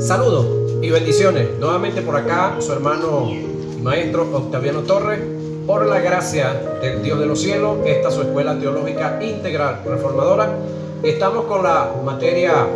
Saludos y bendiciones. Nuevamente por acá, su hermano y maestro Octaviano Torres. Por la gracia del Dios de los cielos, esta es su escuela teológica integral reformadora. Estamos con la materia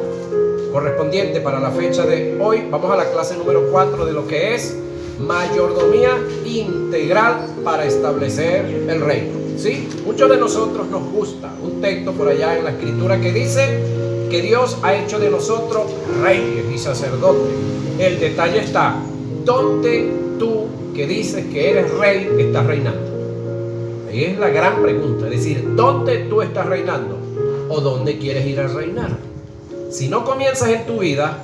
correspondiente para la fecha de hoy. Vamos a la clase número 4 de lo que es mayordomía integral para establecer el reino. ¿Sí? Muchos de nosotros nos gusta un texto por allá en la escritura que dice que Dios ha hecho de nosotros reyes y sacerdotes. El detalle está, ¿dónde tú que dices que eres rey estás reinando? Ahí es la gran pregunta, es decir, ¿dónde tú estás reinando? ¿O dónde quieres ir a reinar? Si no comienzas en tu vida,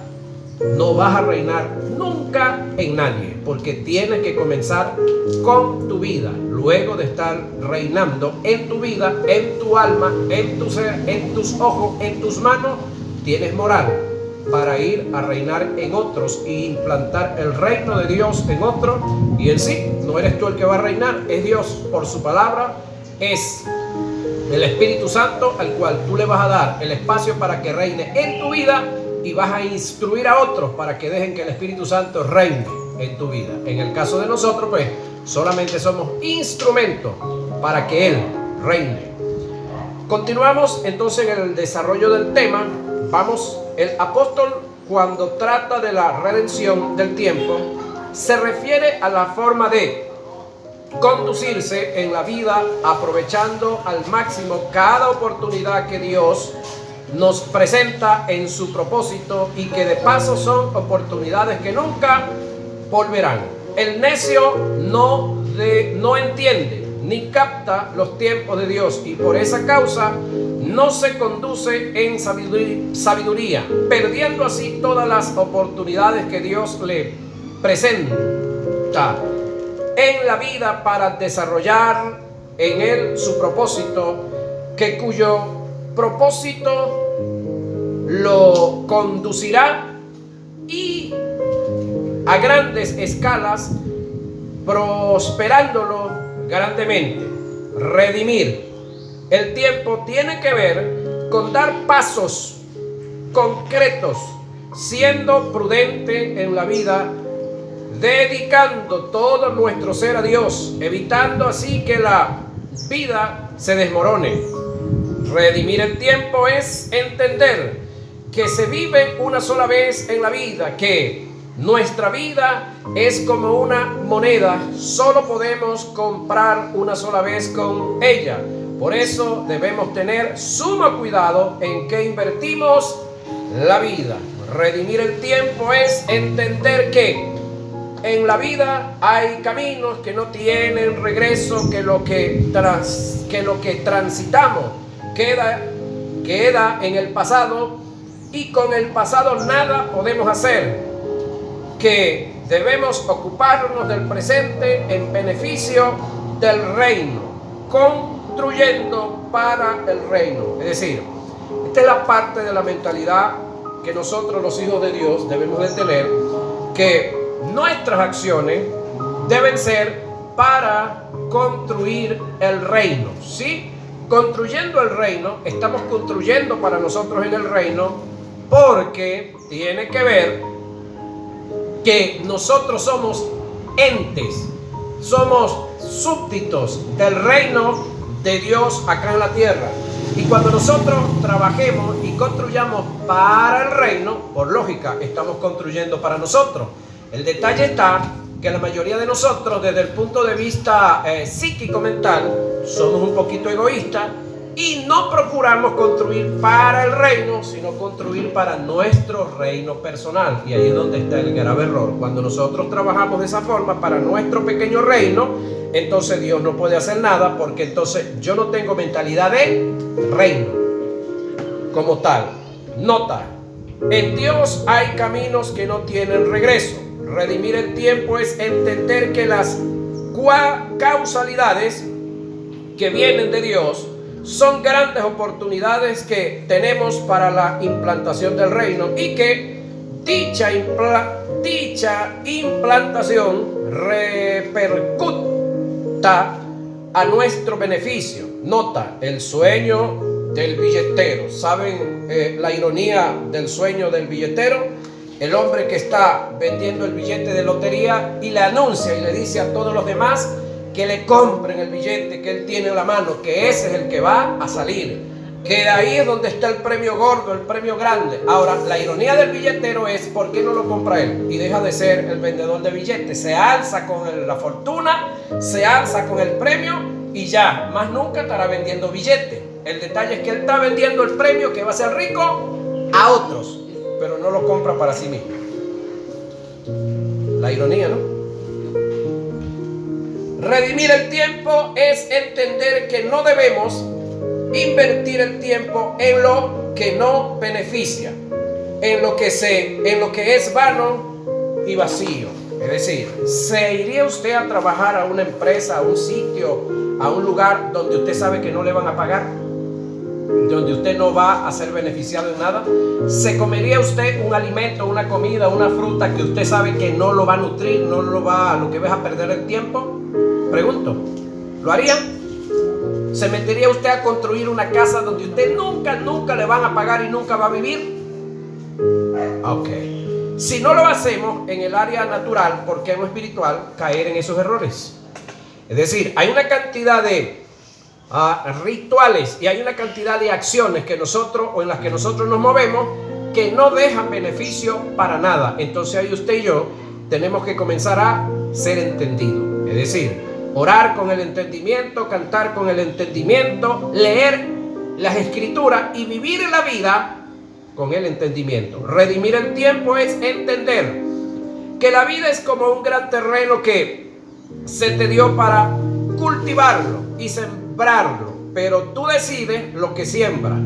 no vas a reinar nunca en nadie, porque tienes que comenzar con tu vida. Luego de estar reinando en tu vida, en tu alma, en tu ser, en tus ojos, en tus manos, tienes moral para ir a reinar en otros e implantar el reino de Dios en otros. Y en sí, no eres tú el que va a reinar, es Dios por su palabra, es el Espíritu Santo al cual tú le vas a dar el espacio para que reine en tu vida y vas a instruir a otros para que dejen que el Espíritu Santo reine en tu vida. En el caso de nosotros, pues, solamente somos instrumentos para que Él reine. Continuamos entonces en el desarrollo del tema. Vamos, el apóstol cuando trata de la redención del tiempo, se refiere a la forma de conducirse en la vida aprovechando al máximo cada oportunidad que Dios nos presenta en su propósito y que de paso son oportunidades que nunca volverán. El necio no entiende ni capta los tiempos de Dios y por esa causa no se conduce en sabiduría, perdiendo así todas las oportunidades que Dios le presenta en la vida para desarrollar en él su propósito, cuyo propósito lo conducirá y a grandes escalas, prosperándolo grandemente. Redimir el tiempo tiene que ver con dar pasos concretos, siendo prudente en la vida, dedicando todo nuestro ser a Dios, evitando así que la vida se desmorone. Redimir el tiempo es entender que se vive una sola vez en la vida, que nuestra vida es como una moneda, solo podemos comprar una sola vez con ella. Por eso debemos tener sumo cuidado en qué invertimos la vida. Redimir el tiempo es entender que en la vida hay caminos que no tienen regreso, que lo que transitamos queda en el pasado y con el pasado nada podemos hacer, que debemos ocuparnos del presente en beneficio del reino, construyendo para el reino. Es decir, esta es la parte de la mentalidad que nosotros los hijos de Dios debemos de tener, que nuestras acciones deben ser para construir el reino, ¿sí? Construyendo el reino, estamos construyendo para nosotros en el reino, porque tiene que ver que nosotros somos entes, somos súbditos del reino de Dios acá en la tierra. Y cuando nosotros trabajemos y construyamos para el reino, por lógica, estamos construyendo para nosotros. El detalle está que la mayoría de nosotros, desde el punto de vista psíquico-mental, somos un poquito egoístas y no procuramos construir para el reino, sino construir para nuestro reino personal. Y ahí es donde está el grave error. Cuando nosotros trabajamos de esa forma para nuestro pequeño reino, entonces Dios no puede hacer nada, porque entonces yo no tengo mentalidad de reino como tal. Nota, en Dios hay caminos que no tienen regreso. Redimir el tiempo es entender que las causalidades que vienen de Dios son grandes oportunidades que tenemos para la implantación del reino y que dicha implantación repercuta a nuestro beneficio. Nota, el sueño del billetero. ¿Saben la ironía del sueño del billetero? el hombre que está vendiendo el billete de lotería y le anuncia y le dice a todos los demás que le compren el billete que él tiene en la mano, que ese es el que va a salir, que de ahí es donde está el premio gordo, el premio grande. Ahora, la ironía del billetero es: ¿por qué no lo compra él? Y deja de ser el vendedor de billetes. Se alza con la fortuna, se alza con el premio y ya, más nunca estará vendiendo billetes. El detalle es que él está vendiendo el premio que va a ser rico a otros, pero no lo compra para sí mismo. La ironía, ¿no? Redimir el tiempo es entender que no debemos invertir el tiempo en lo que no beneficia, en lo que es vano y vacío. Es decir, ¿se iría usted a trabajar a una empresa, a un sitio, a un lugar donde usted sabe que no le van a pagar, donde usted no va a ser beneficiado en nada? ¿Se comería usted un alimento, una comida, una fruta que usted sabe que no lo va a nutrir, lo que va a perder el tiempo? Pregunto, ¿lo haría? ¿Se metería usted a construir una casa donde usted nunca le van a pagar y nunca va a vivir? Ok. Si no lo hacemos en el área natural, ¿por qué en lo espiritual caer en esos errores? Es decir, hay una cantidad de rituales y hay una cantidad de acciones que en las que nosotros nos movemos que no dejan beneficio para nada. Entonces ahí usted y yo tenemos que comenzar a ser entendidos. Es decir, orar con el entendimiento, cantar con el entendimiento, leer las escrituras y vivir la vida con el entendimiento. Redimir el tiempo es entender que la vida es como un gran terreno que se te dio para cultivarlo y sembrarlo, pero tú decides lo que siembras.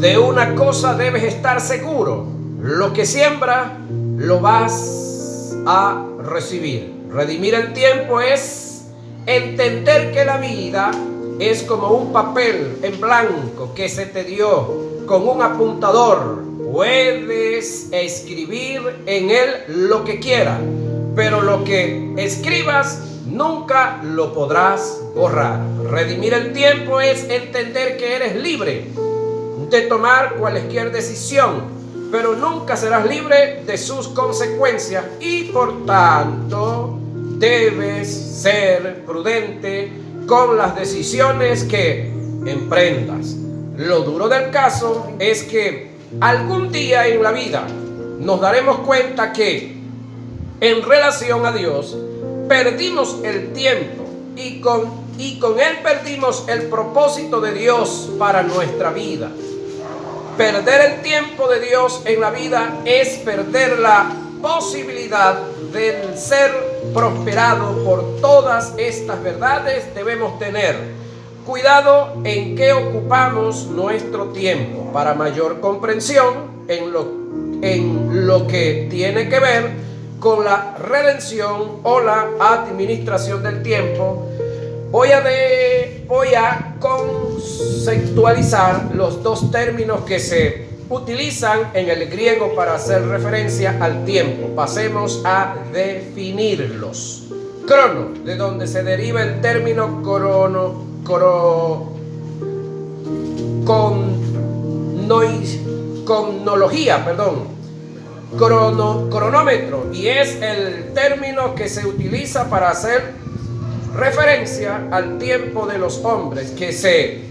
De una cosa debes estar seguro: lo que siembras lo vas a recibir. Redimir el tiempo es entender que la vida es como un papel en blanco que se te dio con un apuntador. Puedes escribir en él lo que quieras, pero lo que escribas nunca lo podrás borrar. Redimir el tiempo es entender que eres libre de tomar cualquier decisión, pero nunca serás libre de sus consecuencias y por tanto debes ser prudente con las decisiones que emprendas. Lo duro del caso es que algún día en la vida nos daremos cuenta que en relación a Dios perdimos el tiempo y con él perdimos el propósito de Dios para nuestra vida. Perder el tiempo de Dios en la vida es perder la posibilidad de ser prosperado. Por todas estas verdades debemos tener cuidado en qué ocupamos nuestro tiempo. Para mayor comprensión en lo que tiene que ver con la redención o la administración del tiempo, voy a conceptualizar los dos términos que se utilizan en el griego para hacer referencia al tiempo. Pasemos a definirlos. Crono, de donde se deriva el término cronómetro, y es el término que se utiliza para hacer referencia al tiempo de los hombres, que se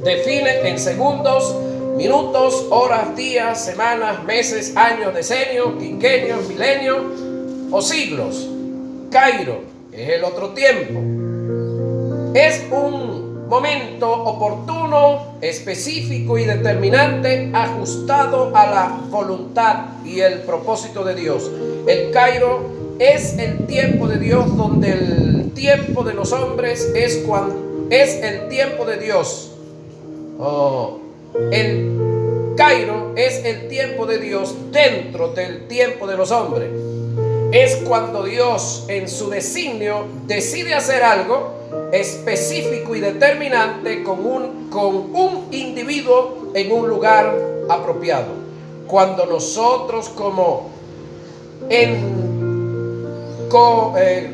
define en segundos, minutos, horas, días, semanas, meses, años, decenios, quinquenios, milenios o siglos. Cairo es el otro tiempo. Es un momento oportuno, específico y determinante, ajustado a la voluntad y el propósito de Dios. El Cairo es el tiempo de Dios, donde el tiempo de los hombres es el tiempo de Dios. El Cairo es el tiempo de Dios dentro del tiempo de los hombres. Es cuando Dios en su designio decide hacer algo específico y determinante con un individuo en un lugar apropiado. Cuando nosotros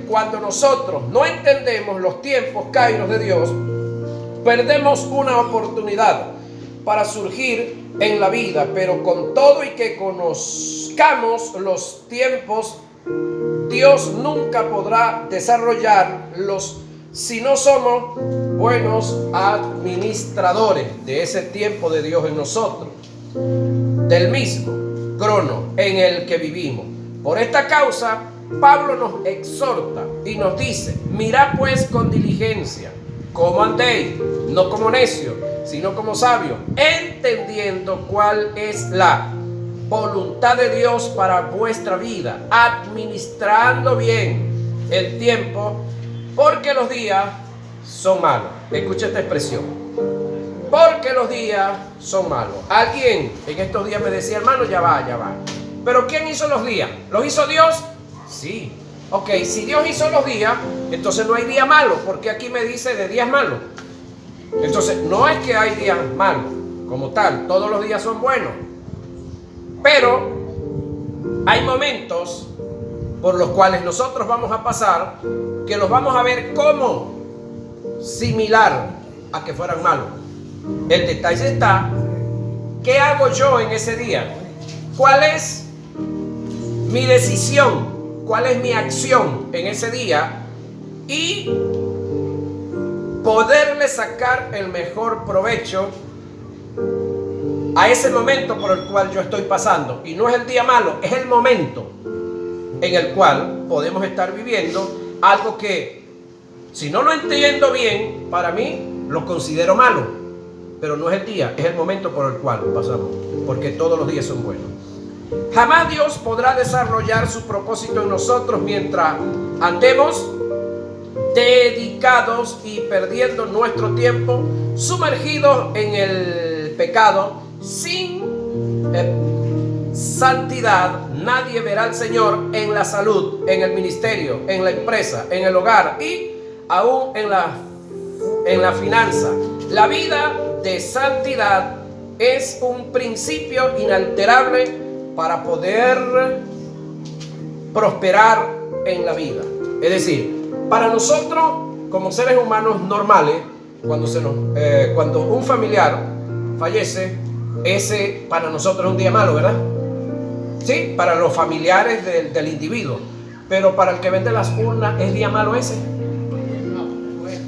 cuando nosotros no entendemos los tiempos kairos de Dios, perdemos una oportunidad para surgir en la vida, pero con todo y que conozcamos los tiempos, Dios nunca podrá desarrollarlos si no somos buenos administradores de ese tiempo de Dios en nosotros, del mismo crono en el que vivimos. Por esta causa, Pablo nos exhorta y nos dice: mirad pues con diligencia cómo andéis, no como necios, sino como sabios, entendiendo cuál es la voluntad de Dios para vuestra vida, administrando bien el tiempo, porque los días son malos. Escucha esta expresión: porque los días son malos. Alguien en estos días me decía: hermano, ya va. ¿Pero quién hizo los días? ¿Los hizo Dios? Sí. Ok, si Dios hizo los días, entonces no hay día malo, porque aquí me dice de días malos. Entonces, no es que hay días malos como tal, todos los días son buenos. Pero hay momentos por los cuales nosotros vamos a pasar que los vamos a ver como similar a que fueran malos. El detalle está: ¿qué hago yo en ese día? ¿Cuál es mi decisión? ¿Cuál es mi acción en ese día? Y poderle sacar el mejor provecho a ese momento por el cual yo estoy pasando. Y no es el día malo, es el momento en el cual podemos estar viviendo algo que, si no lo entiendo bien, para mí lo considero malo. Pero no es el día, es el momento por el cual pasamos, porque todos los días son buenos. Jamás Dios podrá desarrollar su propósito en nosotros mientras andemos dedicados y perdiendo nuestro tiempo, sumergidos en el pecado. Sin santidad nadie verá al Señor en la salud, en el ministerio, en la empresa, en el hogar y aún en la finanza. La vida de santidad es un principio inalterable para poder prosperar en la vida. Es decir, para nosotros como seres humanos normales, cuando un familiar fallece, ese para nosotros es un día malo, ¿verdad? Sí, para los familiares del individuo. Pero para el que vende las urnas, ¿es día malo ese?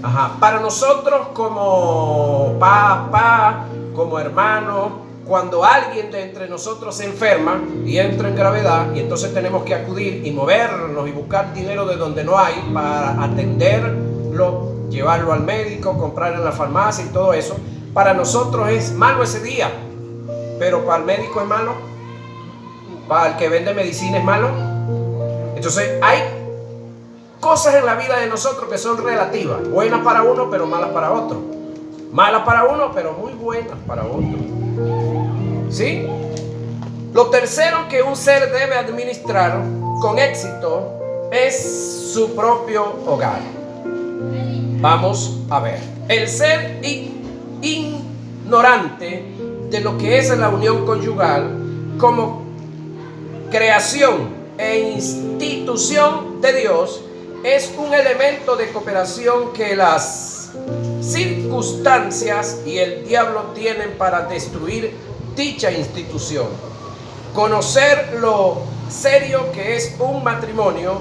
Ajá. Para nosotros como papá, como hermano, cuando alguien de entre nosotros se enferma y entra en gravedad, y entonces tenemos que acudir y movernos y buscar dinero de donde no hay para atenderlo, llevarlo al médico, comprar en la farmacia y todo eso, para nosotros es malo ese día. Pero para el médico es malo, para el que vende medicina es malo. Entonces hay cosas en la vida de nosotros que son relativas, buenas para uno pero malas para otro, malas para uno pero muy buenas para otro. ¿Sí? Lo tercero que un ser debe administrar con éxito es su propio hogar. Vamos a ver. El ser ignorante de lo que es la unión conyugal como creación e institución de Dios es un elemento de cooperación que las circunstancias y el diablo tienen para destruir dicha institución. Conocer lo serio que es un matrimonio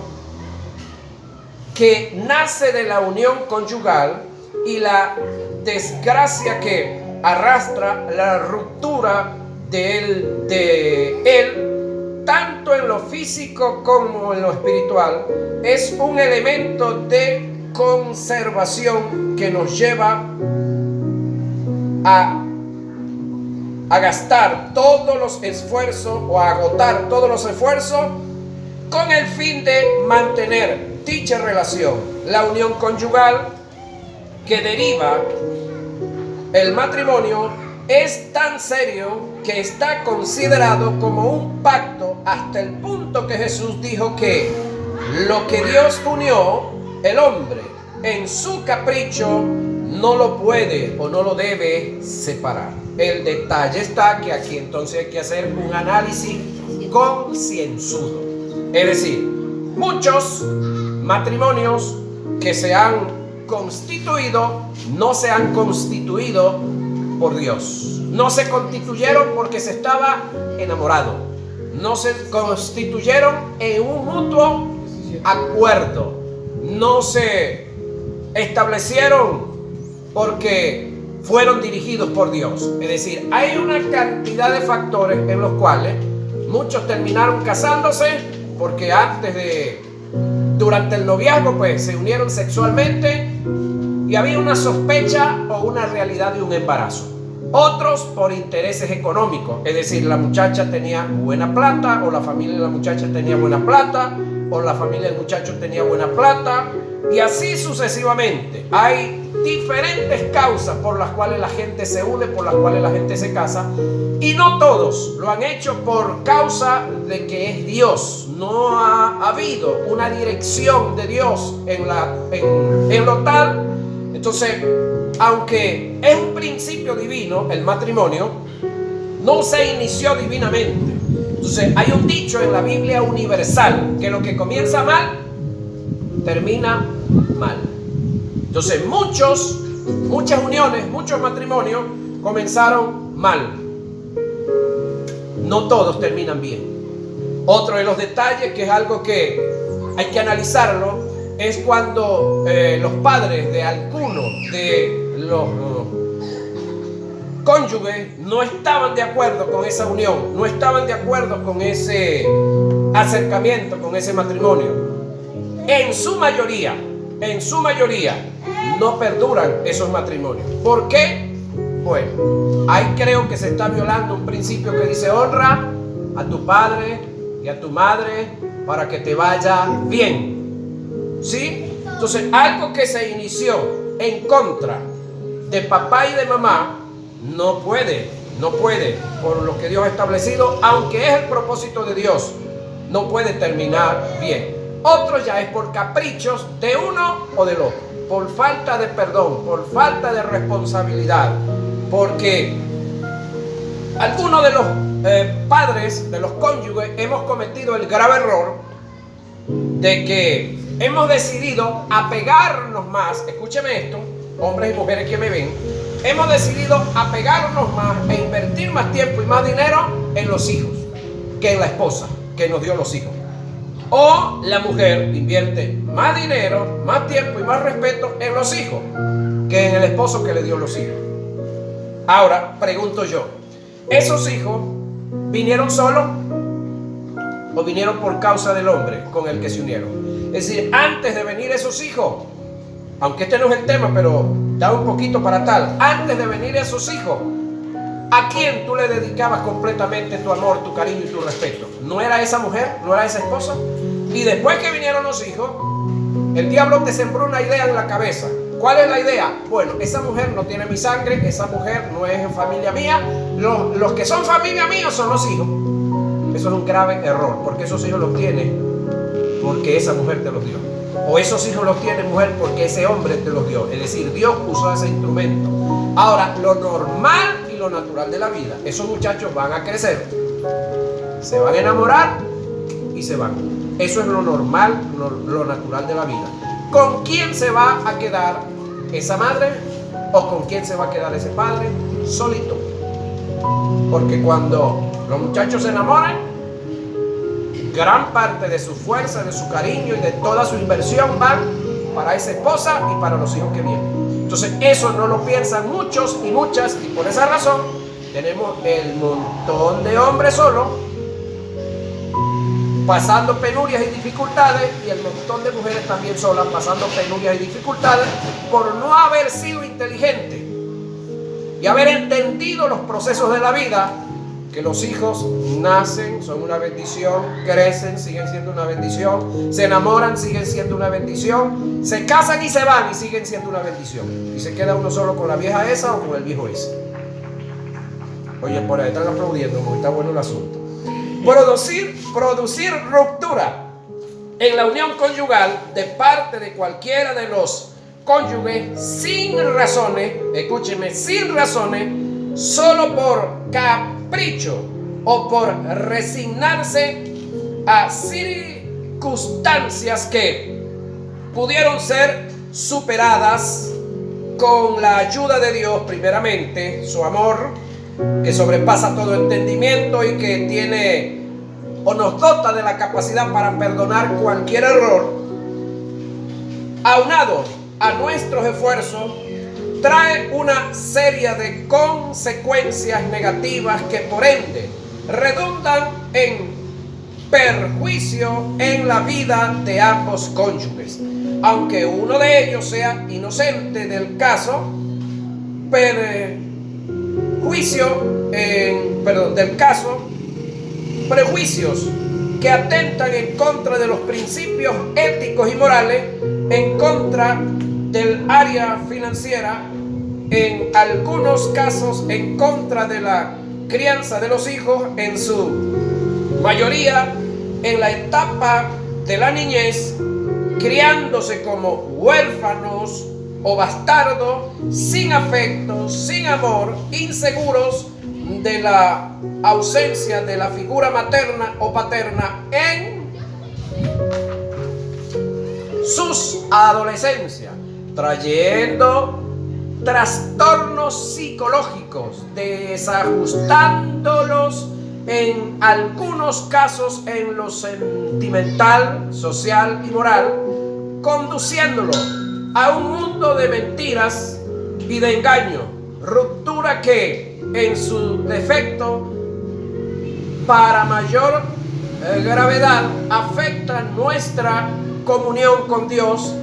que nace de la unión conyugal y la desgracia que arrastra la ruptura de él, tanto en lo físico como en lo espiritual, es un elemento de conservación que nos lleva a gastar todos los esfuerzos o a agotar todos los esfuerzos con el fin de mantener dicha relación. La unión conyugal que deriva el matrimonio es tan serio que está considerado como un pacto hasta el punto que Jesús dijo que lo que Dios unió, el hombre en su capricho no lo puede o no lo debe separar. El detalle está que aquí entonces hay que hacer un análisis concienzudo. Es decir, muchos matrimonios que se han constituido no se han constituido por Dios. No se constituyeron porque se estaba enamorado. No se constituyeron en un mutuo acuerdo. No se establecieron porque fueron dirigidos por Dios. Es decir, hay una cantidad de factores en los cuales muchos terminaron casándose porque durante el noviazgo pues se unieron sexualmente y había una sospecha o una realidad de un embarazo. Otros por intereses económicos, es decir, la muchacha tenía buena plata, o la familia de la muchacha tenía buena plata, o la familia del muchacho tenía buena plata, y así sucesivamente. Hay diferentes causas por las cuales la gente se une, por las cuales la gente se casa, y no todos lo han hecho por causa de que es Dios. No ha habido una dirección de Dios en lo tal. Entonces, aunque es un principio divino, el matrimonio no se inició divinamente. Entonces, hay un dicho en la Biblia universal que lo que comienza mal, termina mal. Entonces, muchas uniones, muchos matrimonios comenzaron mal. No todos terminan bien. Otro de los detalles, que es algo que hay que analizarlo, es cuando los padres de alguno de los cónyuges no estaban de acuerdo con esa unión, no estaban de acuerdo con ese acercamiento, con ese matrimonio. En su mayoría, no perduran esos matrimonios. ¿Por qué? Bueno, ahí creo que se está violando un principio que dice: honra a tu padre y a tu madre para que te vaya bien. ¿Sí? Entonces, algo que se inició en contra de papá y de mamá no puede, por lo que Dios ha establecido, aunque es el propósito de Dios, no puede terminar bien. Otro ya es por caprichos de uno o del otro, por falta de perdón, por falta de responsabilidad, porque algunos de los padres, de los cónyuges, hemos cometido el grave error de que hemos decidido apegarnos más. Escúcheme esto, hombres y mujeres que me ven. Hemos decidido apegarnos más e invertir más tiempo y más dinero en los hijos que en la esposa que nos dio los hijos. O la mujer invierte más dinero, más tiempo y más respeto en los hijos que en el esposo que le dio los hijos. Ahora, pregunto yo, ¿esos hijos vinieron solos o vinieron por causa del hombre con el que se unieron? Es decir, antes de venir esos hijos, aunque este no es el tema, pero da un poquito para tal, antes de venir esos hijos, ¿a quién tú le dedicabas completamente tu amor, tu cariño y tu respeto? ¿No era esa mujer? ¿No era esa esposa? Y después que vinieron los hijos, el diablo te sembró una idea en la cabeza. ¿Cuál es la idea? Bueno, esa mujer no tiene mi sangre, esa mujer no es familia mía, los que son familia mía son los hijos. Eso es un grave error, porque esos hijos los tienes porque esa mujer te los dio. O esos hijos los tiene mujer porque ese hombre te los dio. Es decir, Dios usó ese instrumento. Ahora, lo normal y lo natural de la vida, esos muchachos van a crecer, se van a enamorar y se van. Eso es lo normal, lo natural de la vida. ¿Con quién se va a quedar esa madre? ¿O con quién se va a quedar ese padre? Solito. Porque cuando los muchachos se enamoran, gran parte de su fuerza, de su cariño y de toda su inversión van para esa esposa y para los hijos que vienen. Entonces, eso no lo piensan muchos y muchas, y por esa razón tenemos el montón de hombres solos pasando penurias y dificultades, y el montón de mujeres también solas pasando penurias y dificultades por no haber sido inteligentes y haber entendido los procesos de la vida, que los hijos nacen, son una bendición, crecen, siguen siendo una bendición, se enamoran, siguen siendo una bendición, se casan y se van y siguen siendo una bendición, y se queda uno solo con la vieja esa o con el viejo ese. Oye, por ahí están aplaudiendo, porque está bueno el asunto. Producir ruptura en la unión conyugal de parte de cualquiera de los cónyuges sin razones, escúcheme, sin razones, solo por capricho o por resignarse a circunstancias que pudieron ser superadas con la ayuda de Dios, primeramente, su amor, que sobrepasa todo entendimiento y que tiene o nos dota de la capacidad para perdonar cualquier error, aunado a nuestros esfuerzos, trae una serie de consecuencias negativas que por ende redundan en perjuicio en la vida de ambos cónyuges. Aunque uno de ellos sea inocente del caso, prejuicios que atentan en contra de los principios éticos y morales, en contra del área financiera, en algunos casos en contra de la crianza de los hijos, en su mayoría en la etapa de la niñez, criándose como huérfanos o bastardos, sin afecto, sin amor, inseguros de la ausencia de la figura materna o paterna en sus adolescencias, trayendo trastornos psicológicos, desajustándolos en algunos casos en lo sentimental, social y moral, conduciéndolo a un mundo de mentiras y de engaño, ruptura que en su defecto, para mayor gravedad, afecta nuestra comunión con Dios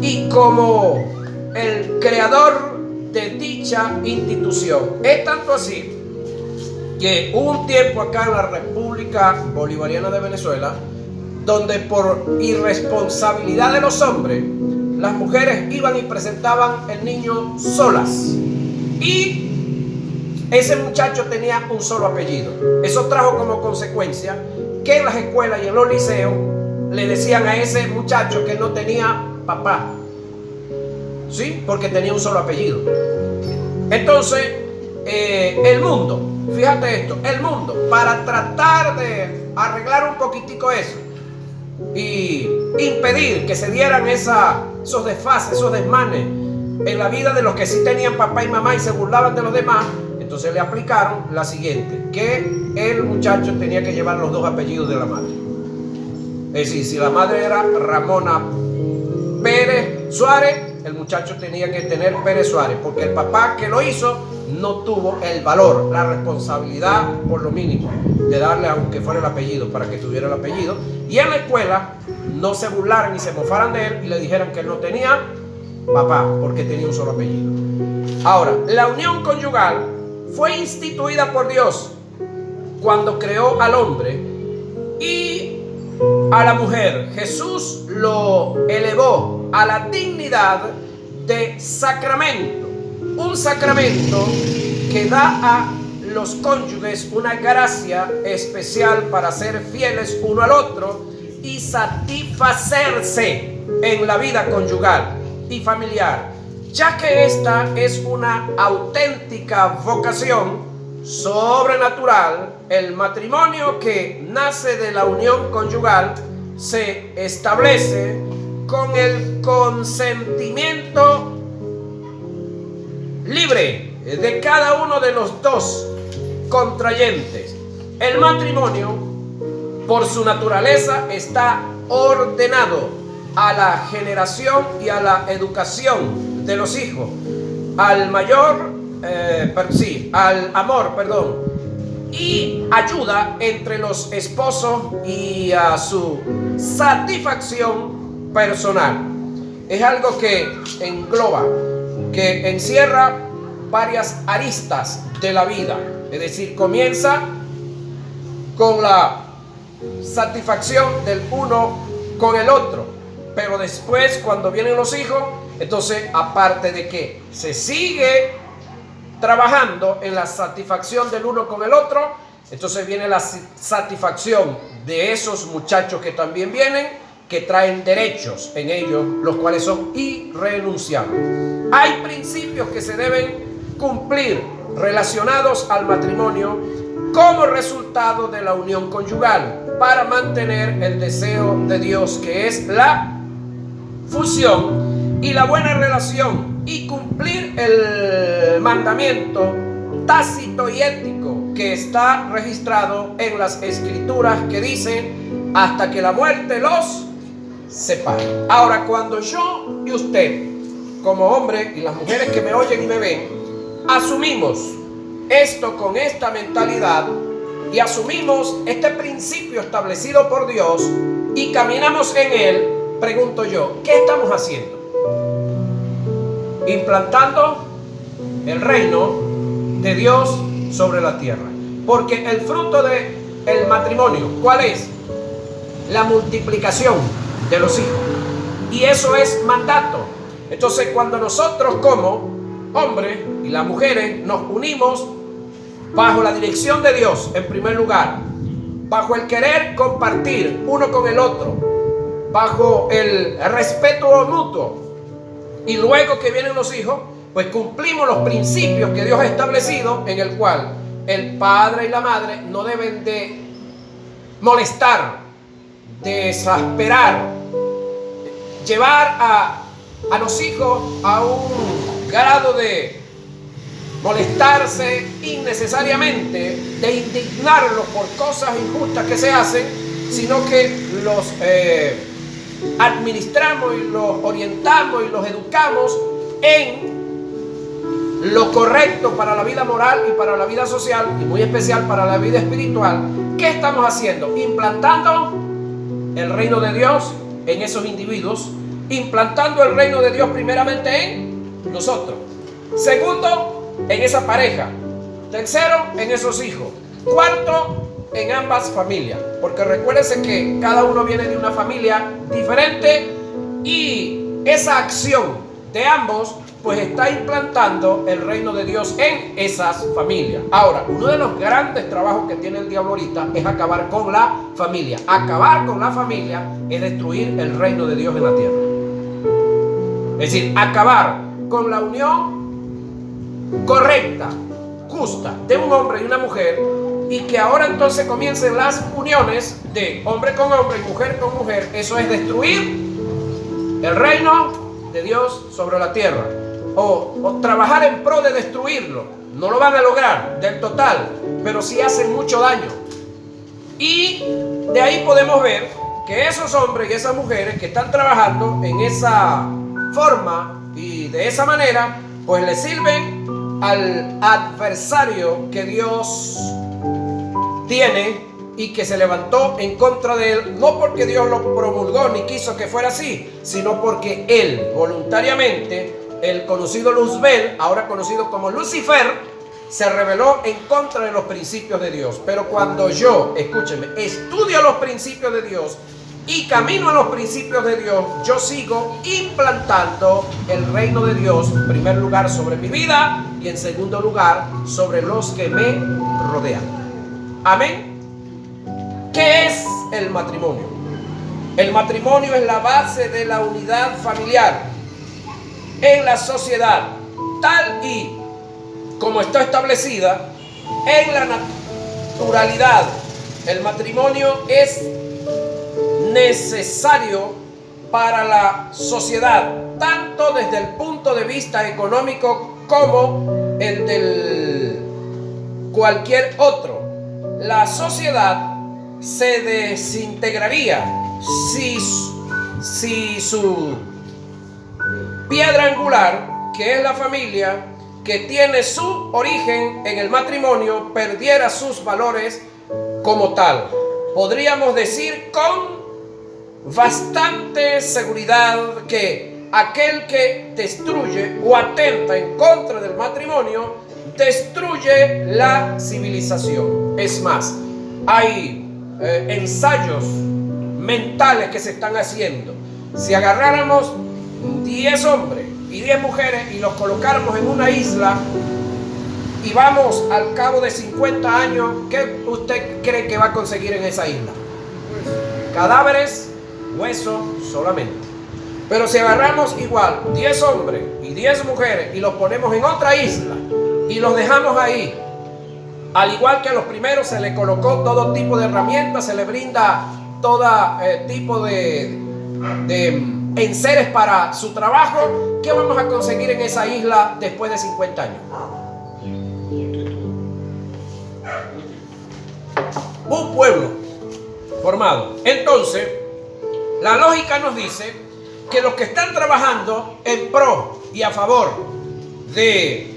y como el creador de dicha institución. Es tanto así que hubo un tiempo acá en la República Bolivariana de Venezuela donde por irresponsabilidad de los hombres, las mujeres iban y presentaban el niño solas, y ese muchacho tenía un solo apellido. Eso trajo como consecuencia que en las escuelas y en los liceos le decían a ese muchacho que no tenía papá, ¿sí? Porque tenía un solo apellido. Entonces el mundo, fíjate esto, el mundo, para tratar de arreglar un poquitico eso y impedir que se dieran esos desfases, esos desmanes en la vida de los que sí tenían papá y mamá y se burlaban de los demás, entonces le aplicaron la siguiente: que el muchacho tenía que llevar los dos apellidos de la madre. Es decir, si la madre era Ramona Pérez Suárez, el muchacho tenía que tener Pérez Suárez, porque el papá que lo hizo no tuvo el valor, la responsabilidad, por lo mínimo, de darle, aunque fuera el apellido, para que tuviera el apellido. Y en la escuela no se burlaran y se mofaran de él y le dijeran que él no tenía papá, porque tenía un solo apellido. Ahora, la unión conyugal fue instituida por Dios cuando creó al hombre y a la mujer. Jesús lo elevó a la dignidad de sacramento, un sacramento que da a los cónyuges una gracia especial para ser fieles uno al otro y satisfacerse en la vida conyugal y familiar, ya que esta es una auténtica vocación sobrenatural. El matrimonio que nace de la unión conyugal se establece con el consentimiento libre de cada uno de los dos contrayentes. El matrimonio, por su naturaleza, está ordenado a la generación y a la educación de los hijos, al amor, y ayuda entre los esposos y a su satisfacción personal. Es algo que engloba, que encierra varias aristas de la vida. Es decir, comienza con la satisfacción del uno con el otro, pero después, cuando vienen los hijos, entonces, aparte de que se sigue trabajando en la satisfacción del uno con el otro, entonces viene la satisfacción de esos muchachos que también vienen, que traen derechos en ellos, los cuales son irrenunciables. Hay principios que se deben cumplir relacionados al matrimonio como resultado de la unión conyugal para mantener el deseo de Dios, que es la fusión y la buena relación, y cumplir el mandamiento tácito y ético que está registrado en las escrituras, que dicen hasta que la muerte los separe. Ahora, cuando yo y usted, como hombre, y las mujeres que me oyen y me ven, asumimos esto con esta mentalidad y asumimos este principio establecido por Dios y caminamos en él, pregunto yo, ¿qué estamos haciendo? Implantando el reino de Dios sobre la tierra. Porque el fruto del matrimonio, ¿cuál es? La multiplicación de los hijos. Y eso es mandato. Entonces, cuando nosotros como hombres y las mujeres nos unimos bajo la dirección de Dios, en primer lugar, bajo el querer compartir uno con el otro, bajo el respeto mutuo, y luego que vienen los hijos, pues cumplimos los principios que Dios ha establecido, en el cual el padre y la madre no deben de molestar, desesperar, llevar a los hijos a un grado de molestarse innecesariamente, de indignarlos por cosas injustas que se hacen, sino que los administramos y los orientamos y los educamos en lo correcto para la vida moral y para la vida social, y muy especial para la vida espiritual. ¿Qué estamos haciendo? Implantando el reino de Dios en esos individuos, implantando el reino de Dios primeramente en nosotros, segundo, en esa pareja, tercero, en esos hijos, cuarto, en ambas familias, porque recuérdense que cada uno viene de una familia diferente y esa acción de ambos pues está implantando el reino de Dios en esas familias. Ahora, uno de los grandes trabajos que tiene el diablo ahorita es acabar con la familia. Acabar con la familia es destruir el reino de Dios en la tierra. Es decir, acabar con la unión correcta, justa, de un hombre y una mujer, y que ahora entonces comiencen las uniones de hombre con hombre y mujer con mujer. Eso es destruir el reino de Dios sobre la tierra, o trabajar en pro de destruirlo. No lo van a lograr del total, pero sí hacen mucho daño. Y de ahí podemos ver que esos hombres y esas mujeres que están trabajando en esa forma y de esa manera, pues le sirven al adversario que Dios tiene y que se levantó en contra de él, no porque Dios lo promulgó ni quiso que fuera así, sino porque él voluntariamente, el conocido Luzbel, ahora conocido como Lucifer, se rebeló en contra de los principios de Dios. Pero cuando yo, escúchenme, estudio los principios de Dios y camino a los principios de Dios, yo sigo implantando el reino de Dios, en primer lugar sobre mi vida y en segundo lugar sobre los que me rodean. Amén. ¿Qué es el matrimonio? El matrimonio es la base de la unidad familiar en la sociedad, tal y como está establecida en la naturalidad. El matrimonio es necesario para la sociedad, tanto desde el punto de vista económico como el del cualquier otro. La sociedad se desintegraría si su piedra angular, que es la familia, que tiene su origen en el matrimonio, perdiera sus valores como tal. Podríamos decir con bastante seguridad que aquel que destruye o atenta en contra del matrimonio destruye la civilización. Es más, hay ensayos mentales que se están haciendo. Si agarráramos 10 hombres y 10 mujeres y los colocáramos en una isla y vamos al cabo de 50 años, ¿qué usted cree que va a conseguir en esa isla? Cadáveres, huesos solamente. Pero si agarramos igual 10 hombres y 10 mujeres y los ponemos en otra isla y los dejamos ahí, al igual que a los primeros se le colocó todo tipo de herramientas, se le brinda todo tipo de enseres para su trabajo, ¿qué vamos a conseguir en esa isla después de 50 años? un pueblo formado. Entonces, la lógica nos dice que los que están trabajando en pro y a favor de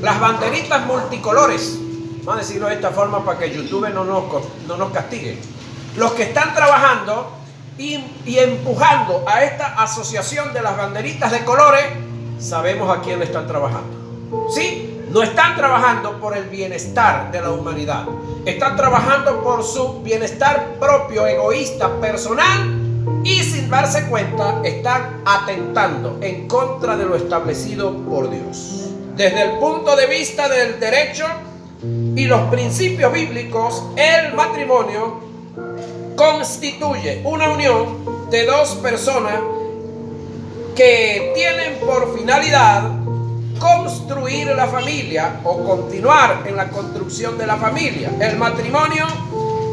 las banderitas multicolores, vamos a decirlo de esta forma para que YouTube no nos castigue, los que están trabajando y empujando a esta asociación de las banderitas de colores, sabemos a quién le están trabajando. ¿Sí? No están trabajando por el bienestar de la humanidad, están trabajando por su bienestar propio, egoísta, personal, y sin darse cuenta están atentando en contra de lo establecido por Dios. Desde el punto de vista del derecho y los principios bíblicos, el matrimonio constituye una unión de dos personas que tienen por finalidad construir la familia o continuar en la construcción de la familia. El matrimonio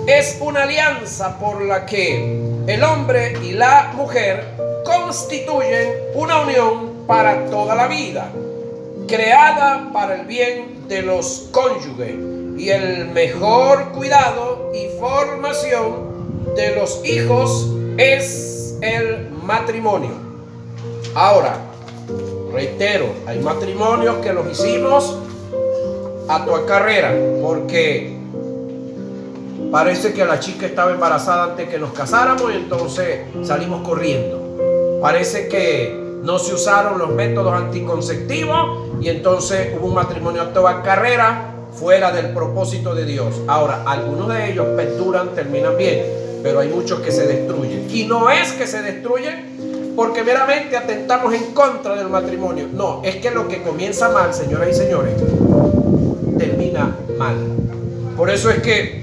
es una alianza por la que el hombre y la mujer constituyen una unión para toda la vida, creada para el bien de los cónyuges y el mejor cuidado y formación de los hijos es el matrimonio. Ahora, reitero, hay matrimonios que los hicimos a tu carrera porque parece que la chica estaba embarazada antes que nos casáramos y entonces salimos corriendo. Parece que no se usaron los métodos anticonceptivos y entonces hubo un matrimonio a toda carrera fuera del propósito de Dios. Ahora, algunos de ellos perduran, terminan bien, pero hay muchos que se destruyen. Y no es que se destruyen porque meramente atentamos en contra del matrimonio. No, es que lo que comienza mal, señoras y señores, termina mal. Por eso es que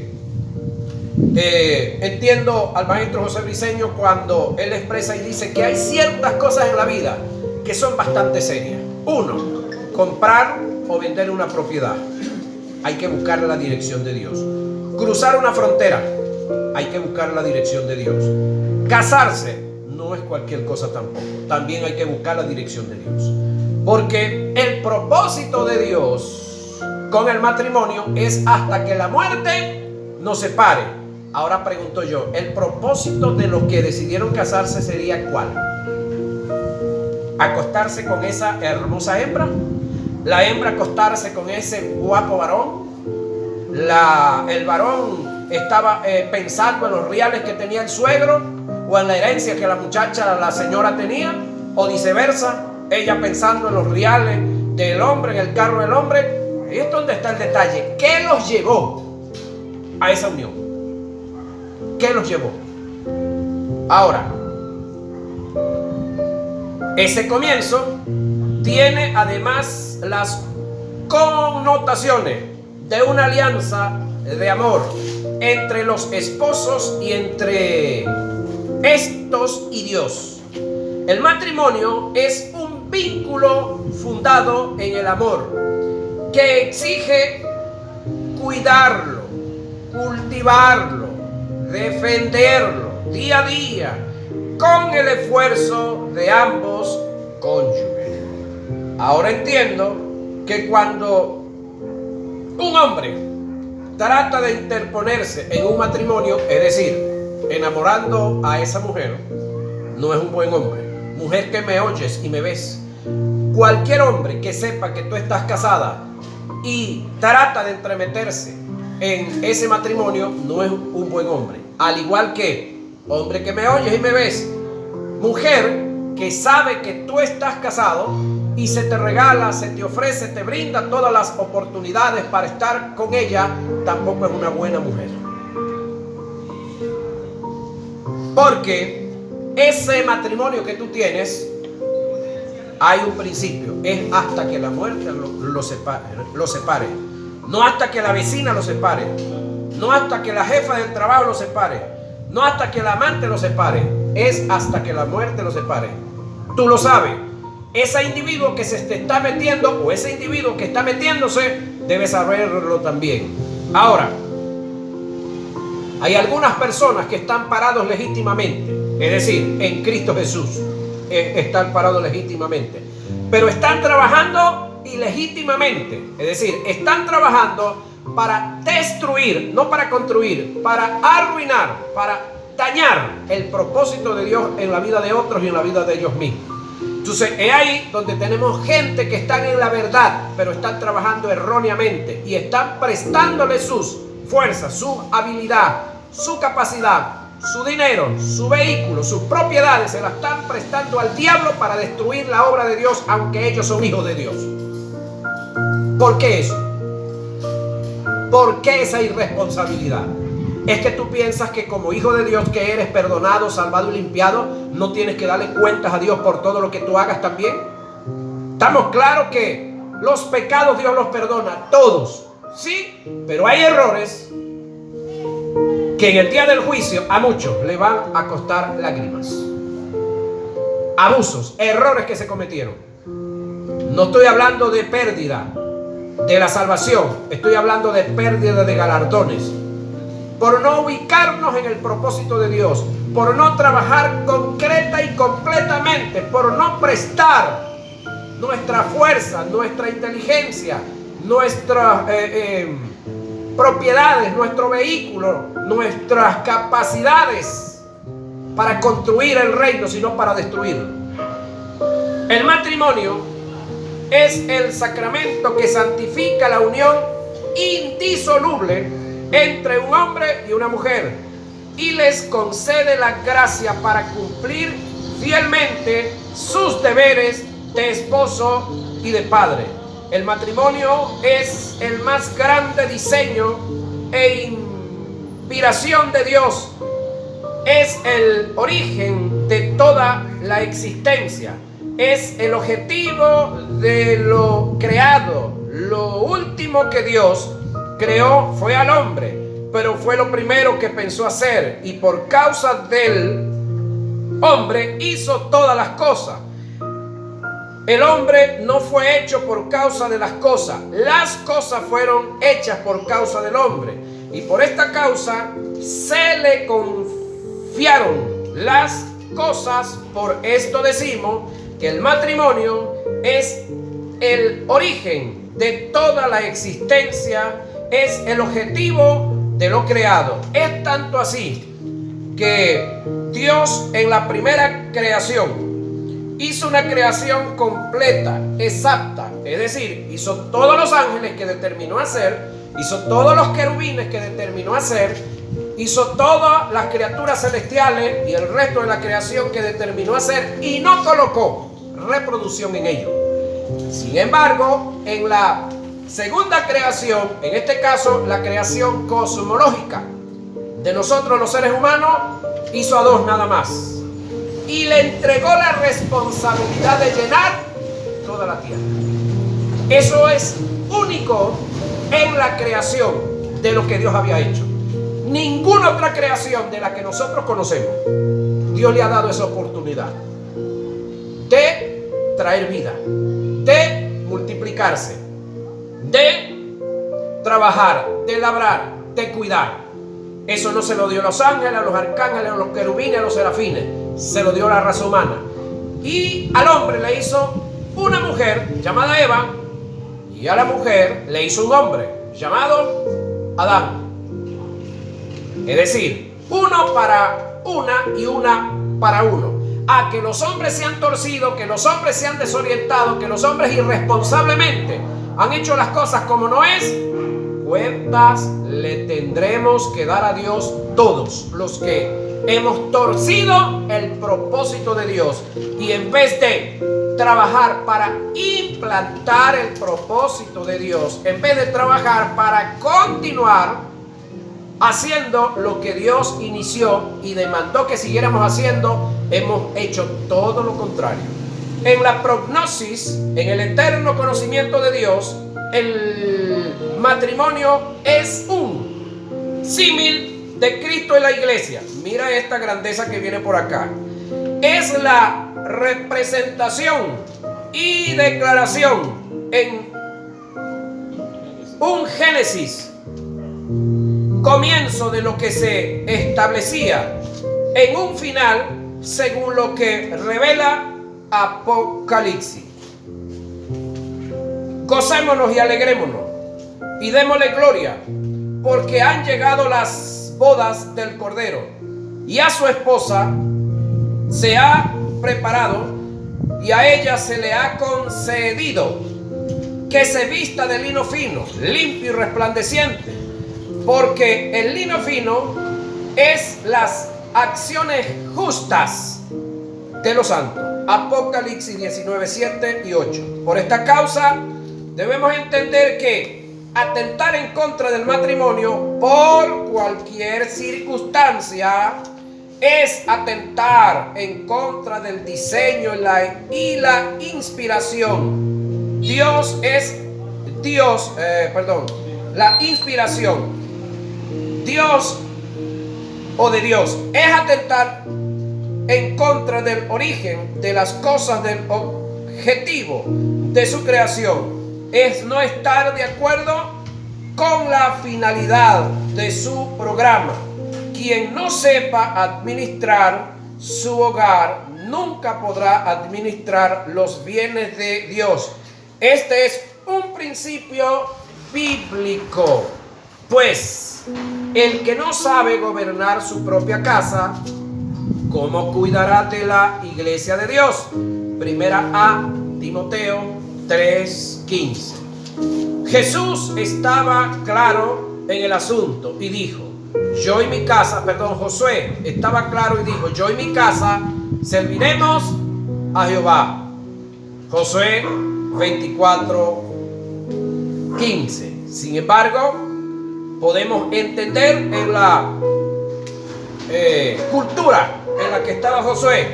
entiendo al maestro José Briceño cuando él expresa y dice que hay ciertas cosas en la vida que son bastante serias. Uno, comprar o vender una propiedad. Hay que buscar la dirección de Dios. Cruzar una frontera. Hay que buscar la dirección de Dios. Casarse no es cualquier cosa tampoco. También hay que buscar la dirección de Dios. Porque el propósito de Dios con el matrimonio es hasta que la muerte nos separe. Ahora pregunto yo, ¿el propósito de los que decidieron casarse sería cuál? ¿Acostarse con esa hermosa hembra? ¿La hembra acostarse con ese guapo varón? ¿El varón estaba pensando en los reales que tenía el suegro o en la herencia que la muchacha, la señora tenía? ¿O viceversa? Ella pensando en los reales del hombre, en el carro del hombre. Ahí es donde está el detalle. ¿Qué los llevó a esa unión? ¿Qué los llevó? Ahora, ese comienzo tiene además las connotaciones de una alianza de amor entre los esposos y entre estos y Dios. El matrimonio es un vínculo fundado en el amor que exige cuidarlo, cultivarlo, defenderlo día a día con el esfuerzo de ambos cónyuges. Ahora entiendo que cuando un hombre trata de interponerse en un matrimonio, es decir, enamorando a esa mujer, no es un buen hombre. Mujer que me oyes y me ves, cualquier hombre que sepa que tú estás casada y trata de entremeterse en ese matrimonio no es un buen hombre. Al igual que hombre que me oyes y me ves, mujer que sabe que tú estás casado y se te regala, se te ofrece, te brinda todas las oportunidades para estar con ella, tampoco es una buena mujer. Porque ese matrimonio que tú tienes, hay un principio, es hasta que la muerte lo separe. No hasta que la vecina lo separe, no hasta que la jefa del trabajo lo separe, no hasta que el amante lo separe, es hasta que la muerte lo separe. Tú lo sabes, ese individuo que se te está metiendo o ese individuo que está metiéndose debe saberlo también. Ahora, hay algunas personas que están parados legítimamente, es decir, en Cristo Jesús están parados legítimamente, pero están trabajando ilegítimamente, es decir, están trabajando para destruir, no para construir, para arruinar, para dañar el propósito de Dios en la vida de otros y en la vida de ellos mismos. Entonces es ahí donde tenemos gente que están en la verdad, pero están trabajando erróneamente y están prestándole sus fuerzas, su habilidad, su capacidad, su dinero, su vehículo, sus propiedades, se las están prestando al diablo para destruir la obra de Dios, aunque ellos son hijos de Dios. ¿Por qué eso? ¿Por qué esa irresponsabilidad? Es que tú piensas que como hijo de Dios que eres perdonado, salvado y limpiado, no tienes que darle cuentas a Dios por todo lo que tú hagas también. Estamos claros que los pecados Dios los perdona, todos, sí, pero hay errores que en el día del juicio a muchos le van a costar lágrimas. Abusos, errores que se cometieron. No estoy hablando de pérdida de la salvación, estoy hablando de pérdida de galardones. Por no ubicarnos en el propósito de Dios, por no trabajar concreta y completamente, por no prestar nuestra fuerza, nuestra inteligencia, nuestras propiedades, nuestro vehículo, nuestras capacidades para construir el reino, sino para destruirlo. El matrimonio es el sacramento que santifica la unión indisoluble entre un hombre y una mujer y les concede la gracia para cumplir fielmente sus deberes de esposo y de padre. El matrimonio es el más grande diseño e inspiración de Dios. Es el origen de toda la existencia. Es el objetivo de lo creado. Lo último que Dios creó fue al hombre, pero fue lo primero que pensó hacer, y por causa del hombre hizo todas las cosas. El hombre no fue hecho por causa de las cosas fueron hechas por causa del hombre, y por esta causa se le confiaron las cosas. Por esto decimos que el matrimonio es el origen de toda la existencia, es el objetivo de lo creado. Es tanto así que Dios en la primera creación hizo una creación completa, exacta, es decir, hizo todos los ángeles que determinó hacer, hizo todos los querubines que determinó hacer, hizo todas las criaturas celestiales y el resto de la creación que determinó hacer, y no colocó reproducción en ello. Sin embargo, en la segunda creación, en este caso la creación cosmológica de nosotros los seres humanos, hizo a dos nada más y le entregó la responsabilidad de llenar toda la tierra. Eso es único en la creación de lo que Dios había hecho. Ninguna otra creación de la que nosotros conocemos, Dios le ha dado esa oportunidad de traer vida, de multiplicarse, de trabajar, de labrar, de cuidar. Eso no se lo dio a los ángeles, a los arcángeles, a los querubines, a los serafines. Se lo dio a la raza humana. Y al hombre le hizo una mujer llamada Eva, y a la mujer le hizo un hombre llamado Adán. Es decir, uno para una y una para uno. A que los hombres se han torcido, que los hombres se han desorientado, que los hombres irresponsablemente han hecho las cosas como no es, cuentas le tendremos que dar a Dios todos los que hemos torcido el propósito de Dios, y en vez de trabajar para implantar el propósito de Dios, en vez de trabajar para continuar haciendo lo que Dios inició y demandó que siguiéramos haciendo, hemos hecho todo lo contrario. En la prognosis, en el eterno conocimiento de Dios, el matrimonio es un símil de Cristo en la iglesia. Mira esta grandeza que viene por acá. Es la representación y declaración en un Génesis, comienzo de lo que se establecía, en un final según lo que revela Apocalipsis. Gocémonos y alegrémonos y démosle gloria, porque han llegado las bodas del Cordero, y a su esposa se ha preparado, y a ella se le ha concedido que se vista de lino fino, limpio y resplandeciente, porque el lino fino es las acciones justas de los santos. Apocalipsis 19, 7 y 8. Por esta causa debemos entender que atentar en contra del matrimonio por cualquier circunstancia es atentar en contra del diseño y la inspiración. La inspiración Dios es atentar en contra del origen de las cosas, del objetivo de su creación. Es no estar de acuerdo con la finalidad de su programa. Quien no sepa administrar su hogar nunca podrá administrar los bienes de Dios. Este es un principio bíblico. Pues el que no sabe gobernar su propia casa, ¿cómo cuidará de la iglesia de Dios? Primera a Timoteo 3:15. Jesús estaba claro en el asunto y dijo, Josué estaba claro y dijo, yo y mi casa serviremos a Jehová. Josué 24:15. Sin embargo, podemos entender en la cultura en la que estaba Josué,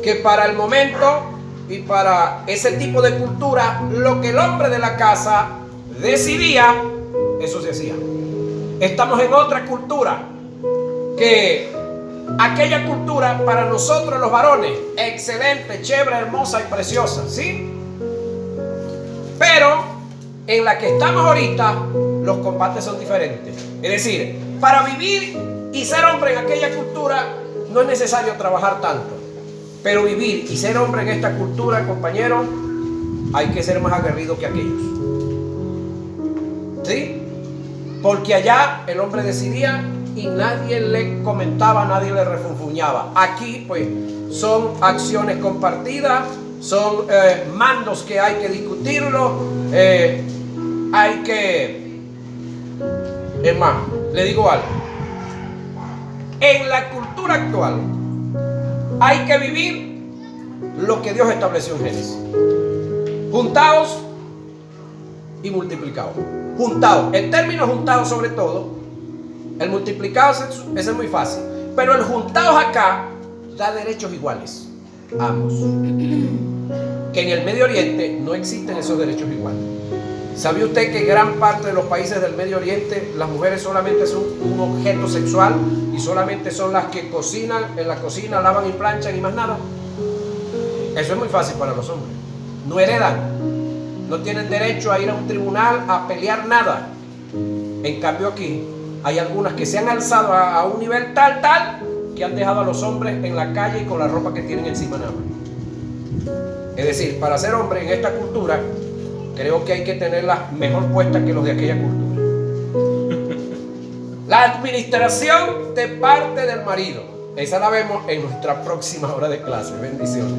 que para el momento y para ese tipo de cultura, lo que el hombre de la casa decidía, eso se hacía. Estamos en otra cultura, que aquella cultura para nosotros los varones, excelente, chévere, hermosa y preciosa, ¿sí? Pero en la que estamos ahorita, los combates son diferentes. Es decir, para vivir y ser hombre en aquella cultura no es necesario trabajar tanto, pero vivir y ser hombre en esta cultura, compañero, hay que ser más aguerrido que aquellos, ¿sí? Porque allá el hombre decidía y nadie le comentaba, nadie le refunfuñaba. Aquí pues son acciones compartidas, son mandos que hay que discutirlo, hay que... Es más, le digo algo. En la cultura actual hay que vivir lo que Dios estableció en Génesis. Juntaos y multiplicaos. Juntaos. El término juntaos sobre todo, el multiplicados ese es muy fácil. Pero el juntaos acá da derechos iguales a ambos. Que en el Medio Oriente no existen esos derechos iguales. ¿Sabe usted que gran parte de los países del Medio Oriente las mujeres solamente son un objeto sexual y solamente son las que cocinan, en la cocina lavan y planchan y más nada? Eso es muy fácil para los hombres. No heredan, no tienen derecho a ir a un tribunal a pelear nada. En cambio aquí hay algunas que se han alzado a un nivel tal que han dejado a los hombres en la calle y con la ropa que tienen encima nada más. Es decir, para ser hombre en esta cultura, creo que hay que tenerla mejor puesta que los de aquella cultura. La administración de parte del marido. Esa la vemos en nuestra próxima hora de clase. Bendiciones.